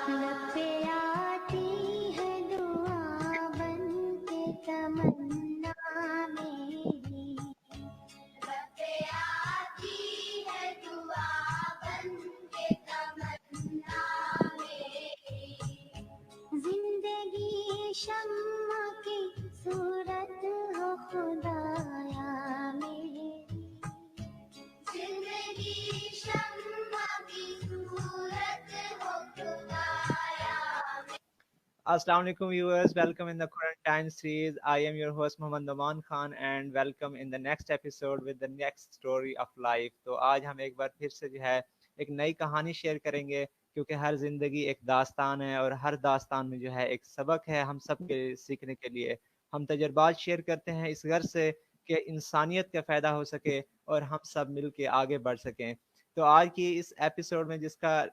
लब पे आती है दुआ बन के तमन्ना मेरी, लब पे आती है दुआ बन के तमन्ना मेरी, जिंदगी शम्मा की सूरत हो खुदाया मेरी, जिंदगी शम्मा की सूरत हो खुदाया। Assalamu alaikum viewers, welcome in the Quarantine series. I am your host Mohammad Naman Khan and welcome in the next episode with the next story of life. तो आज हम एक बार फिर से जो है एक नई कहानी शेयर करेंगे क्योंकि हर ज़िंदगी एक दास्तान है और हर दास्तान में जो है एक सबक है हम सब के सीखने के लिए। हम तजर्बात शेयर करते हैं इस गर्ज से कि इंसानियत का फ़ायदा हो सके और हम सब मिल के आगे बढ़ सकें। तो आज की इस एपिसोड में जिसका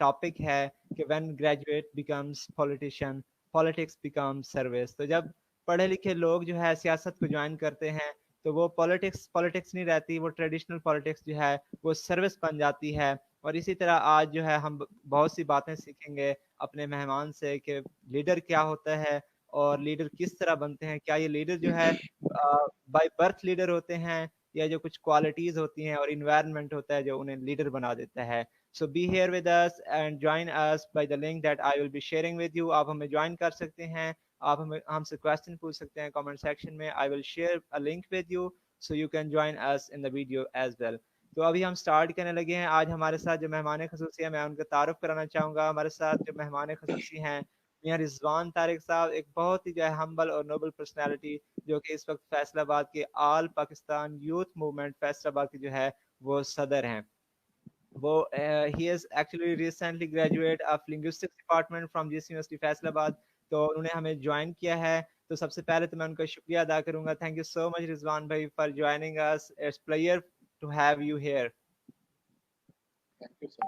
टॉपिक है कि when graduate becomes politician politics becomes service. तो जब पढ़े लिखे लोग जो है सियासत को ज्वाइन करते हैं तो वो पॉलिटिक्स पॉलिटिक्स नहीं रहती, वो ट्रेडिशनल पॉलिटिक्स जो है वो सर्विस बन जाती है। और इसी तरह आज जो है हम बहुत सी बातें सीखेंगे अपने मेहमान से कि लीडर क्या होता है और लीडर किस तरह बनते हैं। क्या ये लीडर जो है बाय बर्थ लीडर होते हैं या जो कुछ क्वालिटीज होती हैं और इन्वायरमेंट होता है जो उन्हें लीडर बना देता है। So be here with us and join us by the link that I will be sharing with you. आप हमें ज्वाइन कर सकते हैं, आप हमें हमसे क्वेश्चन पूछ सकते हैं कमेंट सेक्शन में. I will share a link with you so you can join us in the video as well. तो अभी हम स्टार्ट करने लगे हैं. आज हमारे साथ जो मेहमान खसूसी हैं मैं उनका तारुफ कराना चाहूँगा. हमारे साथ जो मेहमान खसूसी हैं मियां रिजवान तारिक साहब, एक बहुत ही जो है हम्बल और नोबल पर्सनैलिटी जो कि इस वक्त फैसलाबाद के आल पाकिस्तान यूथ मूवमेंट फैसलाबाद के जो है वो सदर हैं. वो he is actually recently graduate of linguistics department from GC University Faisalabad. तो उन्होंने हमें ज्वाइन किया है. तो सबसे पहले तो मैं उनका शुक्रिया अदा करूंगा. Thank you so much Rizwan भाई for joining us. It's player to have you here. Thank you, sir.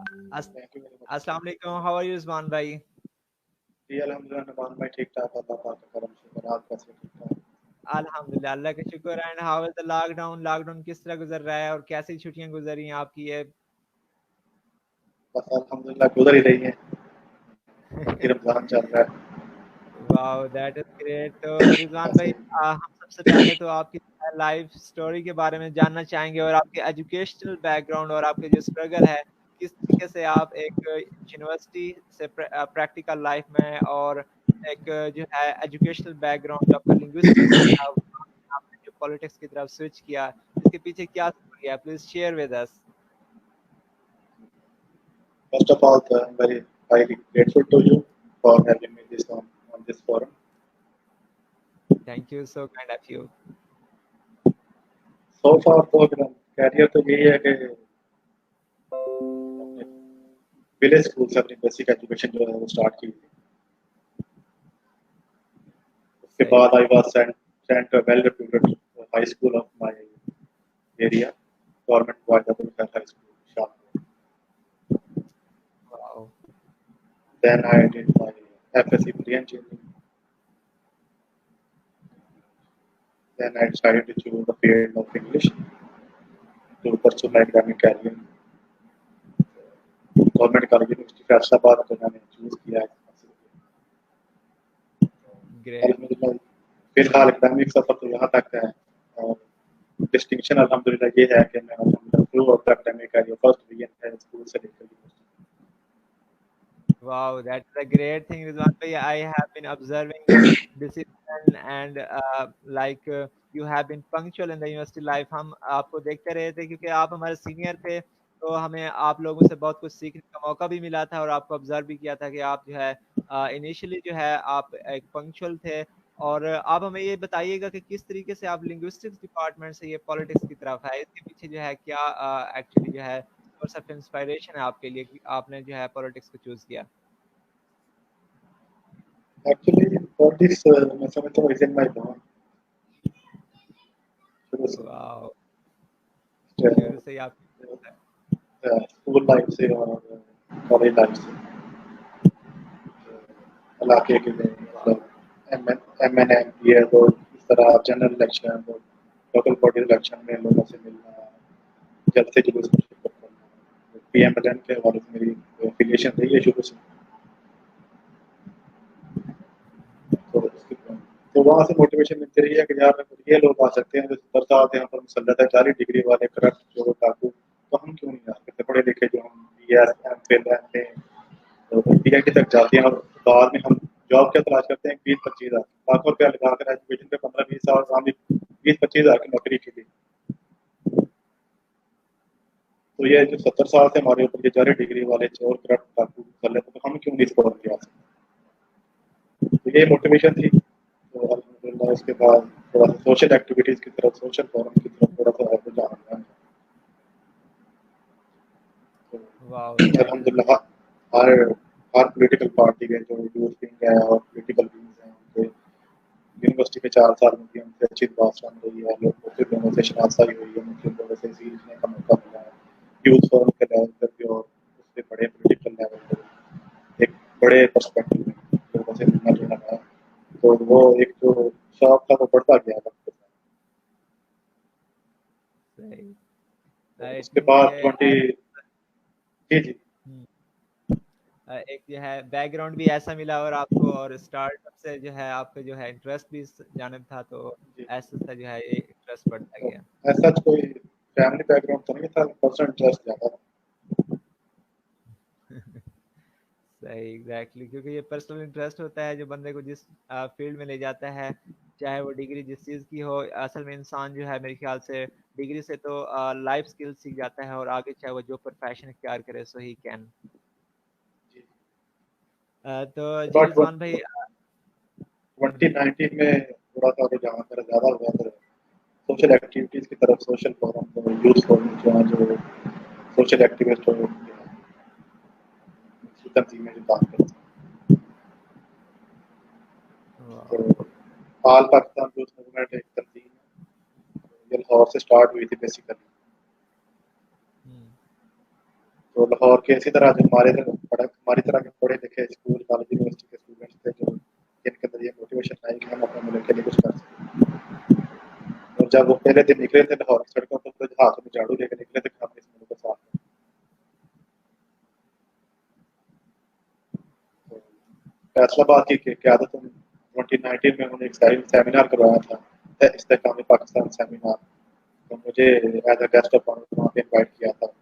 Thank you very much. अस्सलाम वालेकुम. हाउ आर यू रिजवान भाई? जी अल्हम्दुलिल्लाह नवान भाई ठीक ठाक, अल्लाह पाक का करम से आप कैसे ठीक ठाक? अल्हम्दुलिल्लाह, अल्लाह का शुक्र. And how is the lockdown? Lockdown किस तरह गुजर रहा है और कैसी छुट्टियां गुजरी हैं आपकी ये? बस अल्हम्दुलिल्लाह गुजर ही रही है, बाकी रमजान चल रहा है. Wow that is great. तो रिजवान भाई हम सबसे पहले तो आपकी लाइफ स्टोरी के बारे में जानना चाहेंगे और आपके एजुकेशनल बैकग्राउंड और आपके जो स्ट्रगल है किस तरीके से आप एक यूनिवर्सिटी से प्रैक्टिकल लाइफ में और एक जो है एजुकेशनल बैकग्राउंड जो आपका लिंग्विस्टिक्स था आपने जो पॉलिटिक्स की तरफ स्विच किया, इसके पीछे क्या स्टोरी है? Please share with us. First of all, I'm very highly grateful to you for having me on this forum. Thank you, so kind of you. So far तो मेरा कैरियर तो यही है कि विलेज स्कूल से अपनी basic education जो है वो स्टार्ट की थी. उसके बाद I was sent to a well reputed high school of my area, Government Boys High School, Shahpur. Wow. Then I did my FSC pre-engineering. Then I decided to choose the field of English to pursue my academic career. Government college university Faisalabad को मैंने choose किया है. Great. फिलहाल academic सफर तो यहाँ तक है और डिस्टिंक्शन अल्हम्दुलिल्लाह ये है कि मैं अल्हम्दुलिल्लाह throughout the academic career first division है स्कूल से लेकर university. Wow, that's a great thing, Rizwan bhai. I have been observing your discipline and you have been punctual in the university life. हम आपको देखते रहे थे क्योंकि आप हमारे सीनियर थे, तो हमें आप लोगों से बहुत कुछ सीखने का मौका भी मिला था और आपको ऑब्जर्व भी किया था कि आप जो है इनिशियली जो है आप एक पंक्चुअल थे. और आप हमें ये बताइएगा कि किस तरीके से आप लिंग्विस्टिक्स डिपार्टमेंट से ये पॉलिटिक्स की तरफ है, इसके पीछे जो है क्या एक्चुअली जो है सोर्स ऑफ इंस्पायरेशन है आपके लिए कि आपने जो है पॉलिटिक्स को चूज किया? एक्चुअली पॉलिटिक्स मैं समझता हूँ is in my bone. Wow, शुरू से ही आप स्कूल लाइफ से और कॉलेज लाइफ से इलाके के लिए मतलब MNM ये तो इस तरह जनरल इलेक्शन और लोकल बॉडी इलेक्शन में लोगों से मिलना, जलसे जुलूस में शिरकत करना, PMLN के हवाले से मेरी एफिलिएशन रही है शुरू से। तो वहाँ से मोटिवेशन मिलती रही है कि यार ये लोग आ सकते हैं जो 70 साल से यहाँ पर मुसल्लत है, 40 डिग्री वाले करप्ट जो डाकू, तो हम क्यों नहीं आ सकते पढ़े लिखे जो हम BS MPhil MA तो PhD तक जाते हैं और बाद में हम जॉब क्या तलाश करते हैं 20-25 हज़ार लाखों रुपया लगा कर एजुकेशन पे 15-20 साल काम 20-25 हज़ार की नौकरी के लिए। तो ये जो 70 साल से हमारे ऊपर ये 40 डिग्री वाले चोर करप्ट डाकू मुसल्लत तो हम क्यों नहीं स्कोर किया। तो ये मोटिवेशन थी। तो अल्हम्दुलिल्लाह उसके बाद थोड़ा सा सोशल एक्टिविटीज़ की तरफ, सोशल फोरम की तरफ थोड़ा सा रुझान आया। वाओ, तो दैट इज अल्हम्दुलिल्लाह हर पॉलिटिकल पार्टी के जो यूथ विंग है और पॉलिटिकल विंग्स हैं उनके यूनिवर्सिटी में 4 साल में भी उनसे अच्छी बात बन रही है, मुख्तलिफ लोगों से शनाख्ताई हुई है, मुख्तलिफ लोगों से सीखने का मौका मिला है, यूथ फोरम के लेवल पर भी और उससे बड़े पॉलिटिकल लेवल पर एक बड़े पर्सपेक्टिव में लोगों से मिलना जुलना है। तो वो एक जो शौक था वो बढ़ता गया वक्त के साथ। सही। तो आई उसके थिंक बाद ये 20 जी हम्म, एक जो है बैकग्राउंड भी ऐसा मिला और आपको, और स्टार्टअप से जो है आपका जो है इंटरेस्ट भी इस जानिब था, तो जी ऐसे से जो है ये इंटरेस्ट बढ़ता तो गया। ऐसा कोई फैमिली बैकग्राउंड तो नहीं था, पर्सनल इंटरेस्ट ज़्यादा था। सही, एग्जैक्टली, क्योंकि ये पर्सनल इंटरेस्ट होता है जो बंदे को जिस फील्ड में ले जाता है, चाहे वो डिग्री जिस चीज़ की हो। असल में इंसान जो है मेरे ख्याल से डिग्री से तो लाइफ स्किल सीख जाता है, और आगे चाहे वो जो प्रोफेशन इख्तियार करे सो ही कैन। जी तो जी बट रिजवान भाई, 2019 में थोड़ा सा रुझान मेरा ज़्यादा हुआ था सोशल एक्टिविटीज़ की तरफ, सोशल फोरम यूथ फोरम जो सोशल एक्टिविस्ट हो तंजीमें जो काम करती हैं। वाह, तो ऑल पाकिस्तान यूथ मूवमेंट एक तंजीम है, ये लाहौर से स्टार्ट हुई थी बेसिकली। हम्म, तो लाहौर के इसी तरह जो हमारी तरह के पढ़े लिखे स्कूल कॉलेज यूनिवर्सिटी के स्टूडेंट्स थे जो जिनके अंदर ये मोटिवेशन आई कि हम अपने मुल्क के लिए कुछ कर सकते। और जब वो पहले दिन निकले थे लाहौर की सड़कों पर तो हाथों में झाड़ू लेकर निकले थे कि हम इस मुल्क को साफ करें। तो फैसलाबाद की क़यादत में 2019 में उन्होंने एक सेमिनार करवाया था, इस्तेहकाम पाकिस्तान सेमिनार। तो मुझे as a guest of honour वहाँ पे इनवाइट किया था।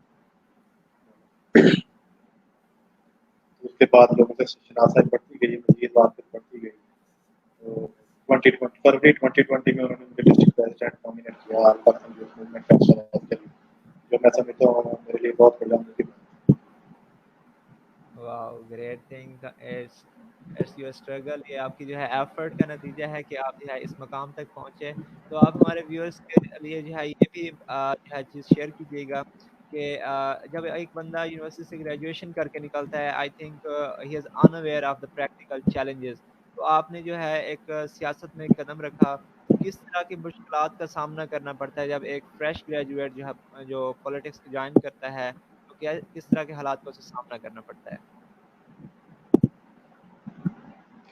उसके बाद लोगों से शनाख्त बढ़ती गई, मजीद बात बढ़ती गई। तो 2020 फरवरी 2020 में उन्होंने मुझे डिस्ट्रिक्ट प्रेसिडेंट नॉमिनेट किया all Pakistan youth movement Faisalabad के लिए, जो मैं समझता हूँ मेरे लिए बहुत बड़ा मुमकिन है। वाह, great thing. It's your struggle, ये आपकी जो है एफर्ट का नतीजा है कि आप जो है इस मकाम तक पहुंचे। तो आप हमारे व्यूअर्स के लिए जो है ये भी जो है चीज़ शेयर कीजिएगा कि जब एक बंदा यूनिवर्सिटी से ग्रेजुएशन करके निकलता है, I think he is unaware of the practical challenges. तो आपने जो है एक सियासत में कदम रखा, तो किस तरह की मुश्किलात का सामना करना पड़ता है जब एक फ्रेश ग्रेजुएट जो है जो पॉलिटिक्स ज्वाइन करता है, तो क्या किस तरह के हालात का उसे सामना करना पड़ता है?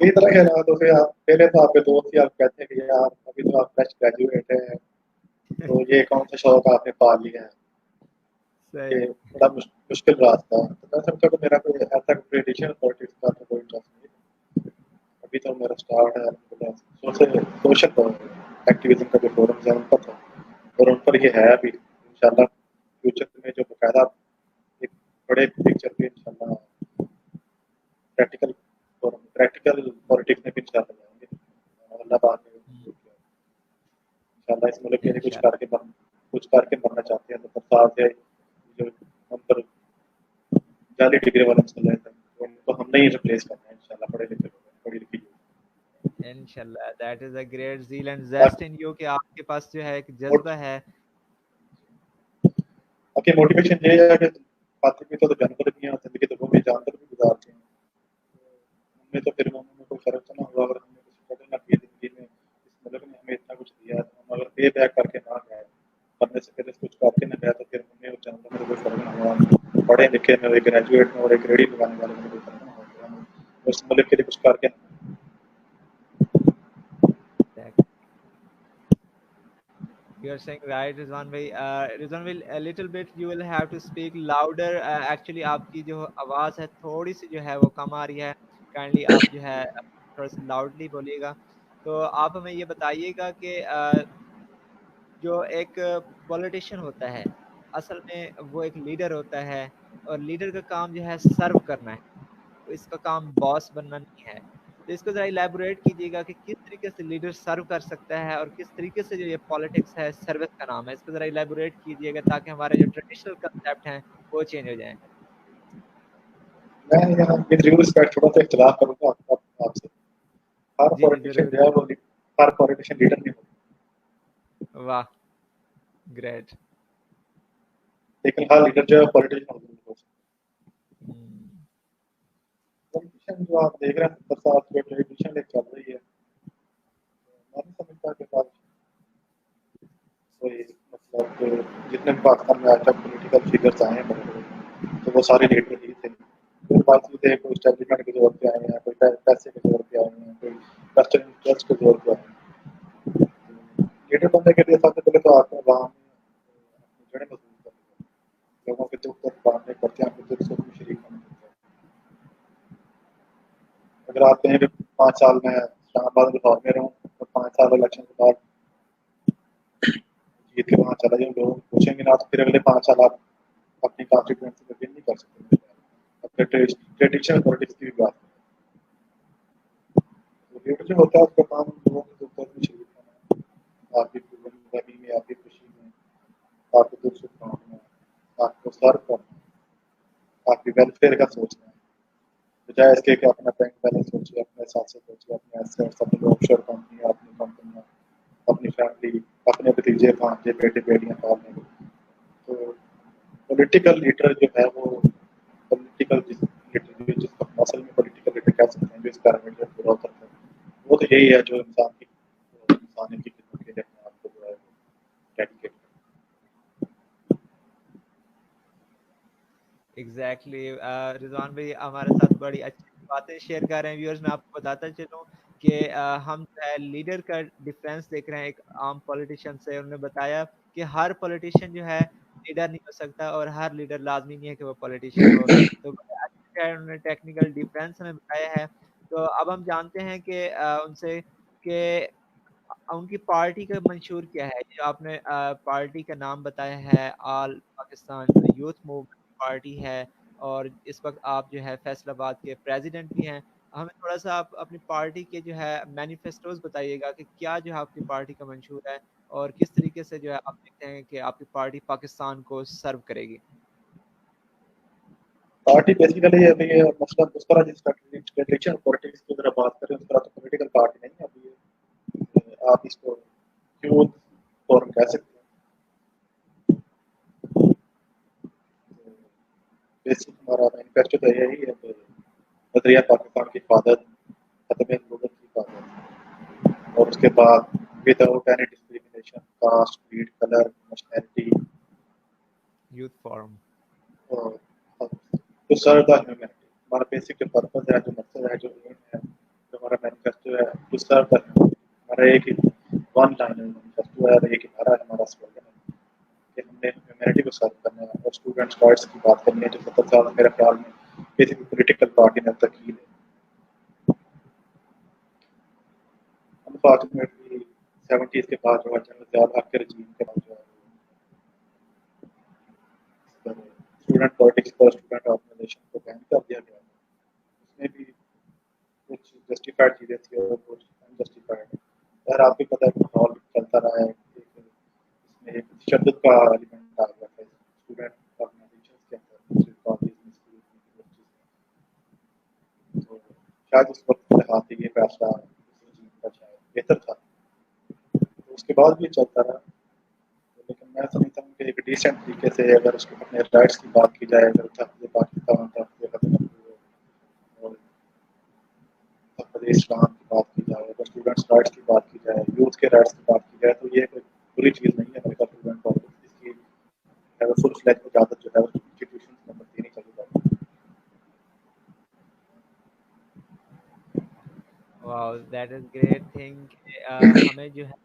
कई तरह के हालात होते हैं। आप पहले तो आपके दोस्त ही आप कहते हैं कि यार अभी तो आप फ्रेश ग्रेजुएट हैं, तो ये कौन सा शौक आपने पाल लिया है, सही। ये बड़ा मुश्किल रास्ता है। तो मैं समझता हूँ कि मेरा कोई ऐसा ट्रेडिशनल पॉलिटिक्स का तो कोई इंटरेस्ट नहीं है। अभी तो मेरा स्टार्ट है सोशल सोशल एक्टिविज्म का जो फोरम है उन पर था, और उन पर ये है अभी इंशाल्लाह फ्यूचर में जो बकायदा एक बड़े पिक्चर पे इंशाल्लाह प्रैक्टिकल पॉलिटिक्स में भी इंशाल्लाह जाएंगे। अल्लाह पाक ने इंशाल्लाह इस मुल्क के लिए इंशाल्लाह। कुछ करके मरना चाहते हैं। तो साल से जो हम पर 40 डिग्री वाले मसले हैं उनको हमने ही रिप्लेस करना है इंशाल्लाह, पढ़े लिखे लोग पढ़ी लिखी इंशाल्लाह, that is a great zeal and बाकी ज़ेस्ट इन यू कि आपके पास जो है एक जज्बा है। बाकी मोटिवेशन ये है कि बाकी भी तो जानवर भी हैं, जिंदगी तो वो भी जानवर भी गुजारते हैं। उनमें तो फिर उनमें कोई फर्क तो ना हुआ अगर हमने कुछ स्ट्रगल ना किया जिंदगी में, इस मुल्क ने हमें इतना कुछ दिया है, तो हम अगर पे बैक करके ना गए, करने से पहले कुछ करके ना गए, तो फिर हमें और जानवर में कोई फर्क ना हुआ। पढ़े लिखे में और एक ग्रेजुएट में और एक रेडी लगाने वाले में कोई फर्क ना हुआ। हमें उस मुल्क के लिए कुछ करके Exact- You are saying right, Rizwan bhai. Rizwan will a little bit you will have to speak louder. Actually आपकी जो आवाज़ है थोड़ी सी जो है वो कम आ रही है. Kindly आप जो है थोड़ा सा loudly बोलिएगा. तो आप हमें ये बताइएगा कि जो एक पॉलिटिशियन होता है, असल में वो एक लीडर होता है और लीडर का काम जो है सर्व करना है. तो इसका काम बॉस बनना नहीं है. तो इसको ज़रा इलैबोरेट कीजिएगा कि किस तरीके से लीडर सर्व कर सकता है और किस तरीके से जो ये पॉलिटिक्स है सर्विस का नाम है. इसको ज़रा इलैबोरेट कीजिएगा ताकि हमारे जो ट्रेडिशनल कांसेप्ट हैं वो चेंज हो जाएँ. मैं यहाँ विद ड्यू रिस्पेक्ट थोड़ा सा इख्तिलाफ करूंगा आपसे. हर जी, जी, पॉलिटिशियन ज़रूर. जो है वो हर पॉलिटिशियन लीडर नहीं होता, वाह! ग्रेट. लेकिन हर लीडर जो है पॉलिटिशियन होता है. हुँ, पॉलिटिशियन जो आप देख रहे हैं 70 साल से ट्रेडिशन एक चल रही है. मैं नहीं समझता कि पास कोई मतलब कि जितने भी पाकिस्तान में आज तक पॉलिटिकल फिगर्स आए हैं बड़े-बड़े, तो वो सारे लीडर ही थे. कोई बातचीत है, कोई एस्टेब्लिशमेंट के जोर पे आए हैं, कोई पैसे के जोर पे आए हैं, कोई वेस्टर्न इंटरेस्ट के जोर पे आए हैं. लीडर बनने के लिए सबसे पहले तो आपको वहाँ अपनी जड़ें मजबूत करनी है. लोगों के दुख दर्द बांटने पड़ते हैं, आपको दुख सुख में शरीक होना पड़ता है. अगर आप कहीं भी 5 साल में इस्लामाबाद लाहौर में रहूँ और 5 साल इलेक्शन के बाद जीत के वहाँ चला जाऊँ, लोग पूछेंगे ना, तो फिर अगले 5 साल आप अपनी कॉन्स्टिट्यूएंसी में विन नहीं कर सकते. अपने ट्रेडिशनल पॉलिटिक्स की भी बात करें, लीडर जो होता है उसका काम लोगों के दुख दर्द में शरीक होना, आपकी गमी में, आपकी खुशी में, आपको दुख सुख बांटना, आपको सर्व करना, आपकी वेलफेयर का सोचना है. बजाय इसके कि अपना बैंक बैलेंस सोचिए, अपने हिसाब से सोचिए, अपने एसेट्स, अपनी ऑफशोर कंपनी, अपनी कंपनियां, अपनी फैमिली, अपने भतीजे भांजे बेटे बेटियां पालने. तो पॉलिटिकल लीडर जो है वो पॉलिटिकल लीडर जिसको असल में पॉलिटिकल लीडर कह सकते हैं, जो इस पैरामीटर में पूरा उतरता है, वो तो यही है जो इंसान की खिदमत के लिए अपने आप को जो है डेडिकेट. एग्ज़ैक्टली. रिज़वान भाई हमारे साथ बड़ी अच्छी बातें शेयर कर रहे हैं. व्यूअर्स मैं आपको बताता चलूँ कि हम जो है लीडर का डिफरेंस देख रहे हैं एक आम पॉलिटिशियन से. उन्होंने बताया कि हर पॉलिटिशियन जो है लीडर नहीं हो सकता और हर लीडर लाज़मी नहीं है कि वो पॉलिटिशियन हो. तो बड़े अच्छे से उन्होंने टेक्निकल डिफरेंस हमें बताया है. तो अब हम जानते हैं कि उनसे कि उनकी पार्टी का मंशूर क्या है? जो आपने पार्टी का नाम बताया है all Pakistan youth movement party है और इस वक़्त आप जो है फैसलाबाद के प्रेज़िडेंट भी हैं. हमें थोड़ा-सा आप अपनी पार्टी के जो है मैनिफेस्टोज़ बताइएगा कि क्या जो है आपकी पार्टी का मंशूर है और किस तरीके से जो है आप देखते हैं कि आपकी पार्टी पाकिस्तान को सर्व करेगी? पार्टी बेसिकली अभी ये मतलब उस तरह जिस ट्रेडिशनल पॉलिटिक्स की अगर बात करें, उस तरह तो पॉलिटिकल पार्टी नहीं है अभी ये. आप इसको यूथ फोरम कह सकते हैं. बेसिक हमारा मैनिफेस्टो तो यही है कि नजरिया पाकिस्तान की हिफाजत, खत्म गुर्बत की हिफाजत, और उसके बाद without any discrimination, caste, creed, colour, nationality, youth forum. और टू सर्व द ह्यूमैनिटी. हमारा बेसिक जो पर्पस है, जो मकसद है, जो एम है, जो हमारा मैनिफेस्टो है, टू सर्व द ह्यूमैनिटी. हमारा एक ही वन लाइन मैनिफेस्टो है और एक ही नारा है, हमारा स्लोगन है कि हमने ह्यूमैनिटी को सर्व करना है. और स्टूडेंट्स राइट्स की बात करनी है, जो 70 साल मेरे ख्याल में किसी भी पॉलिटिकल पार्टी ने अब तक की है. अनफॉर्चुनेटली 70s के बाद जो है जनरल ज़ियाउल हक के रजीम के बाद जो है स्टूडेंट पॉलिटिक्स पर स्टूडेंट ऑर्गेनाइजेशन को बैन कर दिया गया. उसमें भी कुछ जस्टिफाइड चीज़ें थी और कुछ अनजस्टिफाइड. यार आपको पता है कि माहौल चलता रहा है, इसमें एक तशद्दुद का एलिमेंट आ गया था स्टूडेंट ऑर्गेनाइजेशन के अंदर, कॉलेज में, स्कूल में, यूनिवर्सिटीज में. तो शायद उस वक्त के हाथ ये फैसला उस रजीम का शायद बेहतर था. तो उसके बाद भी चलता रहा. लेकिन मैं समझता हूँ कि एक डिसेंट तरीके से अगर उसको अपने राइट्स की बात की जाए, अगर तहफ़्ज़ पाकिस्तान, तहफ़्ज़ वतन और तहफ़्ज़ इस्लाम की बात की जाए, अगर स्टूडेंट्स राइट्स की बात की जाए, यूथ के राइट्स की बात की जाए, तो ये कोई बुरी चीज़ नहीं है. बल्कि स्टूडेंट पॉलिटिक्स इसकी फुल फ्लैग इजाज़त जो है वो इंस्टीट्यूशन में देनी चाहिए. Wow! That is great thing कि हमें जो है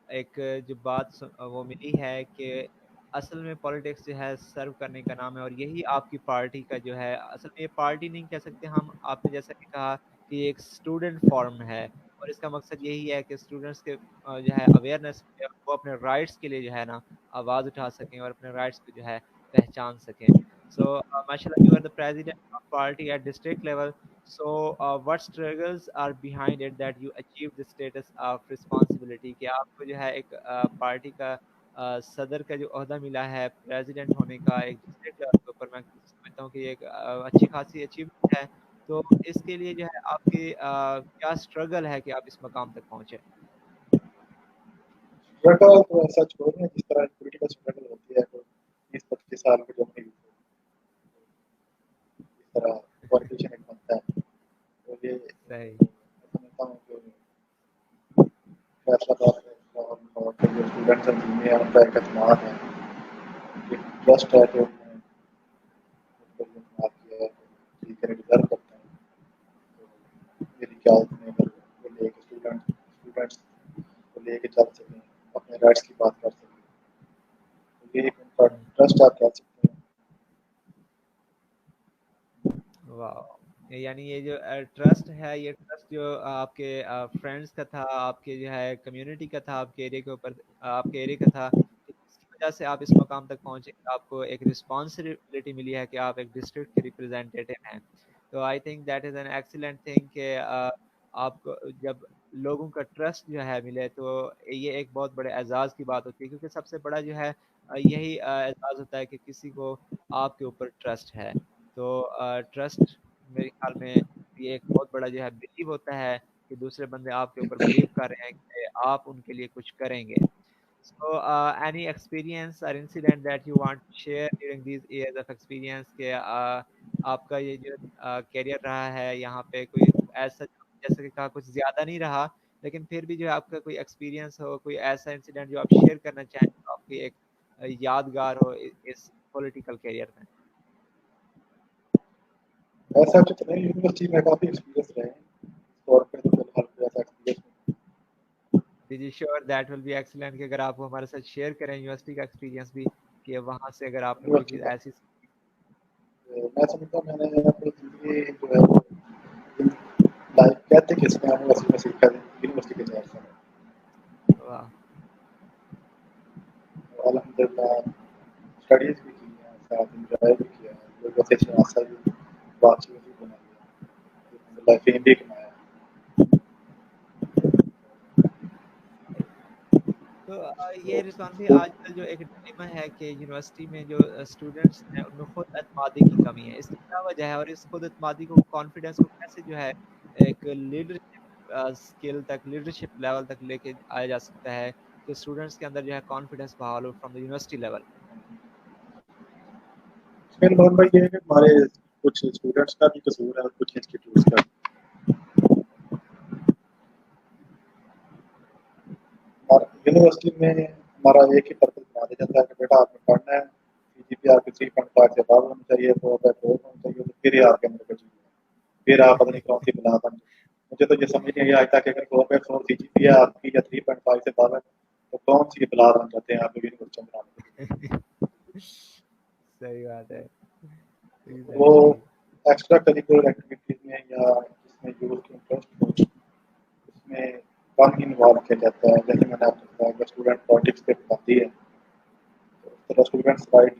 ایک جو بات وہ ملی ہے کہ اصل میں پالیٹکس جو ہے سرو کرنے کا نام ہے، اور یہی آپ کی پارٹی کا جو ہے، اصل میں یہ پارٹی نہیں کہہ سکتے ہم، آپ نے جیسا کہ کہا کہ یہ ایک اسٹوڈنٹ فارم ہے، اور اس کا مقصد یہی ہے کہ اسٹوڈنٹس کے جو ہے اویئرنیس، وہ اپنے رائٹس کے لیے جو ہے نا آواز اٹھا سکیں اور اپنے رائٹس کو جو ہے پہچان سکیں. سو ماشاء اللہ، you are the president of party at district level. So, what struggles are behind it that you achieve the status of responsibility؟ کہ آپ کو جو ہے ایک پارٹی کا صدر کا جو عہدہ ملا ہے، پریزیڈنٹ ہونے کا ایک ڈسٹرکٹ لیول کے اوپر، میں سمجھتا ہوں کہ یہ ایک اچھی خاصی اچیومنٹ ہے. تو اس کے لیے جو ہے آپ کی کیا اسٹرگل ہے کہ آپ اس مقام تک پہنچے؟ اسٹرگل تو ایسا چھوڑیں جس طرح پولیٹیکل اسٹرگل ہوتی ہے تو 20-25 سال کے جو اپنی اس طرح پالیٹیشین ایک بنتا ہے تو یہ صحیح. سمجھتا ہوں کہ فیصلہ دار ہے اور جو اسٹوڈنٹس ہیں جن میں ان کا ایک اعتماد ہے، ایک ٹرسٹ ہے کہ انہوں نے ان پر یہ اعتماد کیا ہے کہ ٹھیک ہے ڈیزرو کرتے ہیں. تو میری قیادت میں اگر وہ لے کے اسٹوڈنٹس کو لے کے چل سکیں، اپنے رائٹس کی بات کر سکیں، تو یہ ایک ان کا ٹرسٹ آپ کہہ سکتے ہیں. واہ، یعنی یہ جو ٹرسٹ ہے، یہ ٹرسٹ جو آپ کے فرینڈس کا تھا، آپ کے جو ہے کمیونٹی کا تھا، آپ کے ایریا کے اوپر، آپ کے ایریا کا تھا، اس کی وجہ سے آپ اس مقام تک پہنچے کہ آپ کو ایک رسپانسبلٹی ملی ہے کہ آپ ایک ڈسٹرکٹ کے ریپرزینٹیٹو ہیں. تو I think that is an excellent thing کہ آپ کو جب لوگوں کا ٹرسٹ جو ہے ملے تو یہ ایک بہت بڑے اعزاز کی بات ہوتی ہے، کیونکہ سب سے بڑا جو ہے یہی اعزاز ہوتا ہے کہ کسی کو آپ کے اوپر ٹرسٹ ہے. تو ٹرسٹ میرے خیال میں یہ ایک بہت بڑا جو ہے بلیو ہوتا ہے کہ دوسرے بندے آپ کے اوپر بلیو کر رہے ہیں کہ آپ ان کے لیے کچھ کریں گے. So, any experience or incident that you want to share during these years of experience کہ آپ کا یہ جو کیریئر رہا ہے یہاں پہ کوئی ایسا، جیسا کہ کہا کچھ زیادہ نہیں رہا، لیکن پھر بھی جو ہے آپ کا کوئی ایکسپیرینس ہو، کوئی ایسا انسیڈنٹ جو آپ شیئر کرنا چاہیں جو آپ کی ایک یادگار ہو اس پولیٹیکل کیریئر میں. ایسا کچھ نہیں، یونیورسٹی میں کافی ایکسپیرینس رہے ہیں اس طور پہ تو فی الحال کوئی ایسا ایکسپیرینس جی sure, that will be excellent کہ اگر آپ ہمارے ساتھ شیئر کریں یونیورسٹی کا ایکسپیرینس بھی، کہ وہاں سے اگر آپ نے کوئی یونیورسٹی چیز کا. ایسی. میں سمجھتا ہوں میں نے اپنی زندگی جو ہے وہ لائف کہتے کہ اس میں یونیورسٹی میں سیکھا ہے، یونیورسٹی کے 4 سال واہ. الحمد للہ اسٹڈیز بھی کی ہیں، ساتھ انجوائے بھی کیا ہے، لوگوں سے 4 سال بھی بات چیت بھی بنائی ہے، الحمد للہ فیم بھی کمایا ہے. تو تو یہ رضوان بھی تو آج کل جو ایک ڈائلیما ہے کہ یونیورسٹی میں جو اسٹوڈنٹس ہیں ان میں خود اعتمادی کی کمی ہے، اس کی کیا وجہ ہے، اور اس خود اعتمادی کو، کانفیڈنس کو کیسے جو ہے ایک لیڈرشپ اسکل تک، لیڈرشپ لیول تک لے کے آیا جا سکتا ہے کہ اسٹوڈنٹس کے اندر جو ہے کانفیڈنس بحال ہو فرام دا یونیورسٹی لیول؟ پھر بہت بھائی یہ ہے کہ ہمارے کچھ اسٹوڈنٹس کا بھی قصور ہے اور کچھ انسٹیٹیوٹس کا. اور یونیورسٹی میں ہمارا ایک ہی پرپز بنا دیا جاتا ہے کہ بیٹا آپ نے پڑھنا ہے، سی جی پی آپ کی 3.5 سے above ہونا چاہیے، 4/4 ہونا چاہیے، تو پھر ہی آپ کے اندر کچھ نہیں ہے، پھر آپ پتہ نہیں کون سی بلا بن جائے. مجھے تو یہ سمجھ نہیں آئی تھا کہ اگر 4/4 سی جی پی ہے آپ کی یا 3.5 سے above ہے تو کون سی بلا بن جاتے ہیں آپ کو یونیورسٹی میں بنانے کے لیے. صحیح بات ہے. وہ ایگزیکٹلی. ایکسٹرا کریکولر ایکٹیویٹیز میں یا جس میں یوتھ کی انٹرسٹ ہو اس میں کم انوالو کیا جاتا ہے. جیسے میں نے آپ کو بتایا کہ اسٹوڈنٹ پالیٹکس پہ پڑھاتی ہے تو اس طرح اسٹوڈنٹس رائٹ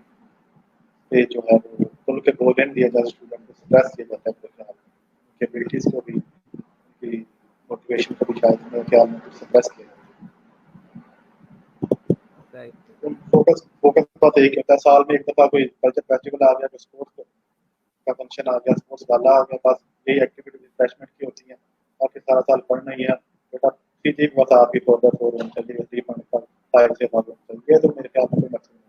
پہ جو ہے وہ کھل کے بولنے نہیں دیا جاتا، اسٹوڈنٹ کو سپریس کیا جاتا ہے میرے خیال میں، ان کے ابلیٹیز کو بھی، ان کی موٹیویشن کو بھی شاید میرے خیال میں کچھ سپریس کیا جاتا صحیح. ہے. فوکس بات ایک ہوتا ہے، سال میں ایک دفعہ کوئی کلچر فیسٹیول آ گیا، کوئی اسپورٹس کا فنکشن آ گیا، اسپورٹس والا آ گیا، بس یہی ایکٹیویٹی ریفریشمنٹ کی ہوتی ہیں، باقی سارا سال پڑھنا ہی ہے. بیٹا سیدھی بات آپ کی 4/4 ہونا چاہیے، 3.5 سے above ہونا چاہیے، یہ تو میرے خیال میں کوئی مقصد نہیں.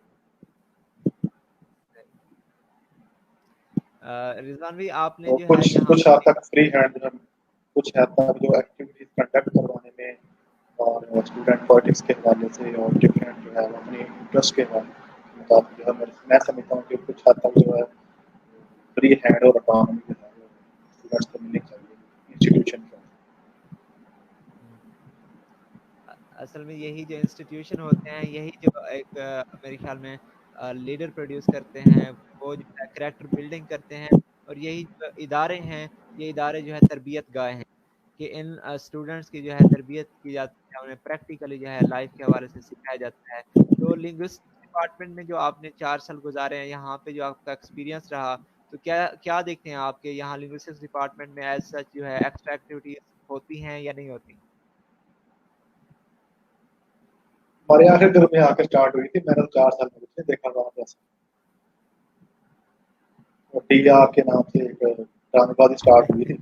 رضوان بھی آپ نے تو جو ہے کچھ یہاں کچھ حد تک فری ہینڈ، کچھ حد تک جو ایکٹیویٹیز کنڈکٹ کروانے میں اور اسٹوڈنٹ پالیٹکس کے حوالے سے اور ڈفرینٹ جو ہے وہ اپنی انٹرسٹ کے مطابق جو ہے میں سمجھتا ہوں کہ کچھ حد تک جو ہے فری ہینڈ اور اکانومی جو ہے وہ اسٹوڈنٹس کو ملنی چاہیے انسٹیٹیوشن کو. اصل میں یہی جو انسٹیٹیوشن ہوتے ہیں یہی جو ایک میرے خیال میں لیڈر پروڈیوس کرتے ہیں، وہ جو ہے کریکٹر بلڈنگ کرتے ہیں، اور یہی جو ادارے ہیں یہ ادارے جو ہے تربیت گاہ ہیں کہ ان اسٹوڈنٹس کی جو ہے تربیت کی جاتی ہے، انہیں پریکٹیکلی جو ہے لائف کے حوالے سے سکھایا جاتا ہے۔ تو لنگوسٹک ڈپارٹمنٹ میں جو آپ نے 4 سال گزارے ہیں، یہاں پہ جو آپ کا ایکسپیرینس رہا، تو کیا کیا دیکھتے ہیں آپ کے یہاں لنگوسٹکس ڈپارٹمنٹ میں ایز سچ جو ہے ایکسٹرا ایکٹیویٹیز ہوتی ہیں یا نہیں ہوتی؟ ہمارے آخر دنوں میں آ کے اسٹارٹ ہوئی تھی، میں نے 4 سال میں کچھ نہیں دیکھا وہاں پہ اور ڈی آر کے نام سے ایک ڈرامے بازی اسٹارٹ ہوئی تھی،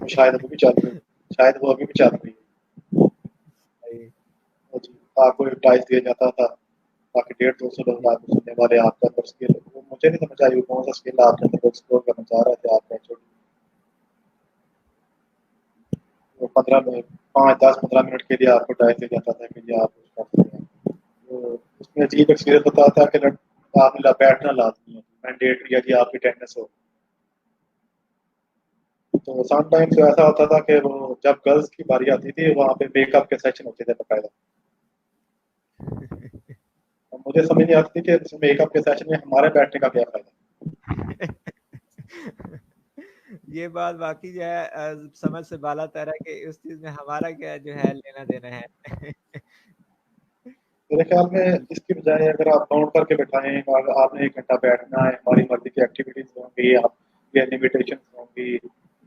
وہ شاید ابھی بھی چل رہی ہے، شاید وہ ابھی بھی چل رہی ہے۔ صحیح۔ اور جی آپ کو ایڈورٹائز دیا جاتا تھا باقی 150-200 لوگ آپ کو سننے والے، آپ کا اندر اسکل، وہ مجھے نہیں سمجھ آئی وہ کون سا اسکل آپ کے اندر ایکسپلور کرنا چاہ رہے تھے آپ کا چھوٹی، وہ 5-10-15 منٹ کے لیے آپ کو ٹائم دیا جاتا تھا کہ جی آپ کچھ کر سکتے ہیں۔ تو اس میں عجیب ایکسپیرینس ہوتا تھا کہ آپ نے بیٹھنا لازمی ہے، مینڈیٹ یا جی آپ کی اٹینڈنس ہو۔ تو سم ٹائمس ایسا ہوتا تھا کہ وہ جب گرلس کی باری آتی تھی وہاں پہ میک اپ کے سیشن ہوتے تھے باقاعدہ، مجھے سمجھ نہیں آتی تھی کہ اس میک اپ کے سیشن میں ہمارے بیٹھنے کا کیا فائدہ۔ یہ بات باقی جو ہے سمجھ سے بالا تر ہے کہ اس چیز میں ہمارا کیا جو ہے لینا دینا ہے۔ میرے خیال میں اس کی بجائے اگر آپ باؤنڈ کر کے بٹھائیں اور آپ نے 1 گھنٹہ بیٹھنا ہے، ہماری مرضی کی ایکٹیویٹیز ہوں گی، آپ یا لمیٹیشن ہوں گی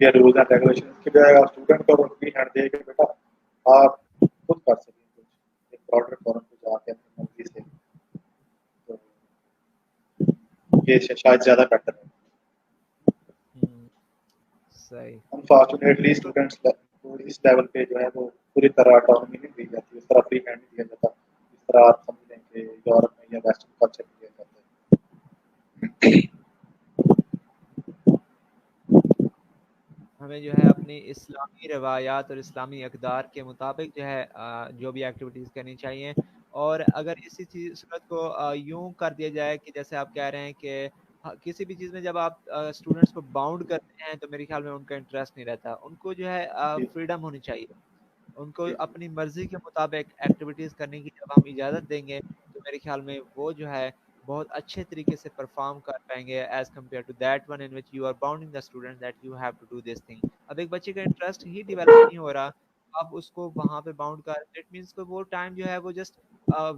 یا رولز اینڈ ریگولیشن، اس کی بجائے آپ اسٹوڈنٹ کو فری ہینڈ دے کے بیٹا آپ خود کر سکیں کچھ ایک براڈر فورم پہ جا کے اپنی مرضی سے، تو یہ شاید زیادہ بیٹر ہے۔ صحیح۔ انفارچونیٹلی اسٹوڈنٹس اس لیول پہ جو ہے وہ پوری طرح آٹونومی نہیں دی جاتی، اس طرح فری ہینڈ نہیں دیا جاتا جس طرح آپ سمجھ لیں کہ یورپ میں یا ویسٹرن کلچر میں دیا جاتا ہے۔ ہمیں جو ہے اپنی اسلامی روایات اور اسلامی اقدار کے مطابق جو ہے جو بھی ایکٹیویٹیز کرنی چاہیے، اور اگر اسی چیز صورت کو یوں کر دیا جائے کہ جیسے آپ کہہ رہے ہیں کہ کسی بھی چیز میں جب آپ اسٹوڈنٹس کو باؤنڈ کرتے ہیں تو میرے خیال میں ان کا انٹرسٹ نہیں رہتا، ان کو جو ہے جی فریڈم ہونی چاہیے، ان کو جی جی اپنی مرضی کے مطابق ایکٹیویٹیز کرنے کی جب ہم اجازت دیں گے تو میرے خیال میں وہ جو ہے بہت اچھے طریقے سے پرفارم کر پائیں گے as compare to that one in which you are bounding the student that you have to do this thing. اب ایک بچے کا انٹرسٹ ہی ڈیولپ نہیں ہو رہا، آپ اس کو وہاں پہ باؤنڈ کر اٹ مینس کہ وہ ٹائم جو ہے وہ جسٹ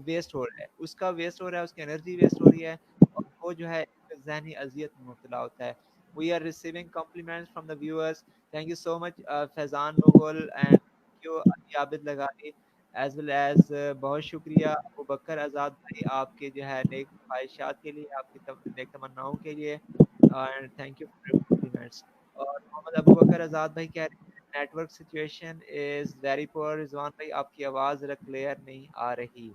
ویسٹ ہو رہا ہے، اس کا ویسٹ ہو رہا ہے، اس کی انرجی ویسٹ ہو رہی ہے، اور وہ جو ہے ایک ذہنی اذیت میں مبتلا ہوتا ہے۔ We are receiving compliments from the viewers, thank you so much Faizan Nogal and جو علی عابد لگاری ایز ویل ایز بہت شکریہ ابو بکر آزاد بھائی آپ کے جو ہے نیک خواہشات کے لیے، آپ کی نیک تمناؤں کے لیے، and thank you for your compliments. اور محمد ابو بکر آزاد بھائی کہہ رہے ہیں network situation is very poor, Rizwan بھائی آپ کی آواز ذرا کلیئر نہیں آ رہی۔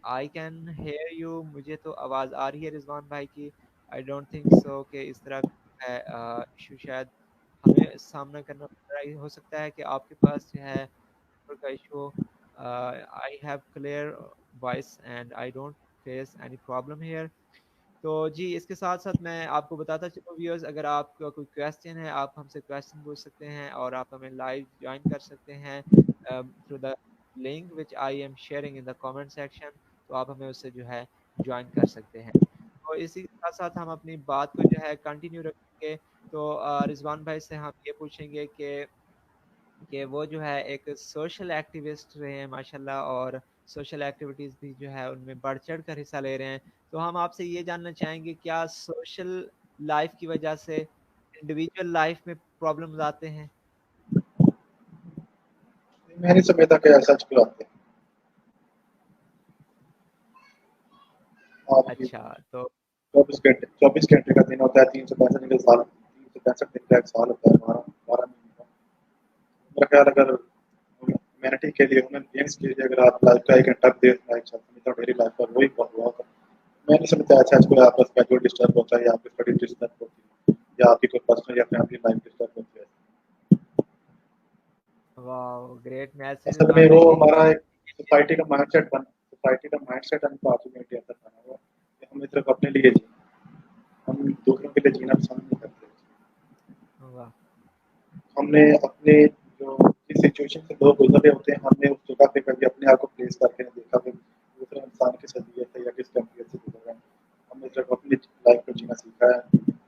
آئی کین ہیئر یو، مجھے تو آواز آ رہی ہے رضوان بھائی کی، آئی ڈونٹ تھنک سو کہ اس طرح کا ہے ایشو شاید ہمیں سامنا کرنا پڑ رہا ہے، ہو سکتا ہے کہ آپ کے پاس جو ہے نیٹورک کا issue. I have clear voice and I don't face any problem here. تو جی اس کے ساتھ ساتھ میں آپ کو بتاتا چلوں ویورز، اگر آپ کا کوئی کویسچن ہے آپ ہم سے کویسچن پوچھ سکتے ہیں، اور آپ ہمیں لائیو جوائن کر سکتے ہیں through the link which I am sharing in the comment section, تو آپ ہمیں اس سے جو ہے جوائن کر سکتے ہیں۔ تو اسی کے ساتھ ساتھ ہم اپنی بات کو جو ہے کنٹینیو رکھیں گے، تو رضوان بھائی سے ہم یہ پوچھیں گے کہ وہ جو ہے ایک سوشل ایکٹیوسٹ رہے ہیں ماشاءاللہ، اور سوشل ایکٹیویٹیز بھی جو ہے ان میں بڑھ چڑھ کر حصہ لے رہے ہیں، تو ہم آپ سے یہ جاننا چاہیں گے کیا سوشل لائف کی وجہ سے انڈیویجول لائف میں پرابلمز آتے ہیں؟ میں نہیں سمجھتا کہ ایسا کچھ آتے ہیں آپ کی اچھا تو 24 گھنٹے کا دن ہوتا ہے، 365 دن کا سال، 365 دن کا ایک سال ہوتا ہے ہمارا 12 مہینے کا۔ میرا خیال اگر ہیومینٹی کے لیے، ہیومن بینگس کے لیے اگر آپ لائف کا 1 گھنٹہ دے تو میری لائف کا وہی بہت ہوا ہوتا ہے۔ میں نہیں سمجھتا ایسا کوئی آپ کا اسکیجول ڈسٹرب ہوتا ہے یا آپ کی اسٹڈی ڈسٹرب ہوتی ہے یا آپ کی کوئی پرسنل یا فیملی لائف ڈسٹرب ہوتی ہے۔ واو گریٹ میسج اصل میں رضوان وہ بھائی، ہمارا ایک سوسائٹی کا مائنڈ سیٹ انفارچونیٹلی ایسا بنا ہوا ہے کہ ہم صرف اپنے لیے جییں، ہم دوسروں کے لیے جینا پسند نہیں کرتے۔ واہ ہم نے اپنے جو जिस सिचुएशन से लोग गुजर रहे होते हैं, हमने उस जगह पे कभी अपने आप को प्लेस करके नहीं देखा कि दूसरे इंसान किस अज़ियत से या किस कैफियत से गुजर रहा है। हमने सिर्फ अपनी लाइफ को जीना सीखा है।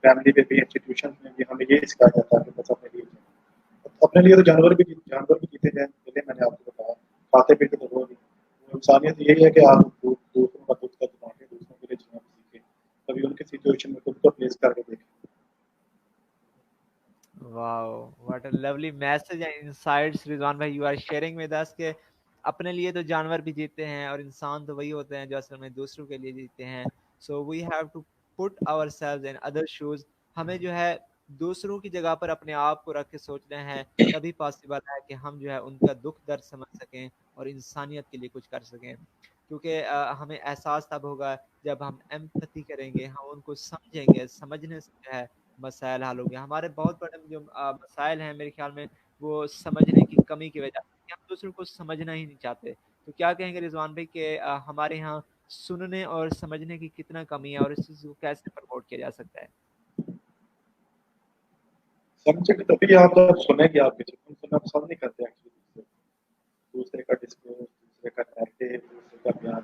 फैमिली में भी, इंस्टीट्यूशन में भी हमें ये सिखाया जाता है कि बस अपने लिए जियो। अपने लिए तो जानवर भी जीते हैं, पहले मैंने आपको बताया, खाते पीते तो वो नहीं। वो इंसानियत यही है कि आप दूसरों का दुख तक बांटें, दूसरों के लिए जीना सीखें, कभी उनकी सिचुएशन में खुद को प्लेस करके देखें। Wow, what a lovely message and insights, Rizwan भाई, you are sharing with us के अपने लिए तो जानवर भी जीते हैं और इंसान तो वही होते हैं जो असल में दूसरों के लिए जीते हैं। So we have to put ourselves in other shoes. हमें जो है दूसरों की जगह पर अपने आप को रख के सोचना है, तभी पॉसिबल है कि हम जो है उनका दुख दर्द समझ सकें और इंसानियत के लिए कुछ कर सकें। क्योंकि हमें एहसास तब होगा जब हम एम्पैथी करेंगे, हम उनको समझेंगे, समझने से जो है मसाइल हल हो गया। हमारे बहुत बड़े जो मसाइल हैं मेरे ख्याल में वो समझने की कमी की वजह से, कि हम दूसरों को समझना ही नहीं चाहते। तो क्या कहेंगे रिजवान भाई कि हमारे यहाँ सुनने और समझने की कितना कमी है और इस चीज़ को कैसे प्रमोट किया जा सकता है? समझेंगे तभी आप जब सुनेंगे, आप किसी को सुनना पसंद नहीं करते एक्चुअली। दूसरे का डिस्कोर्स, दूसरे का नैरेटिव, दूसरे का बयान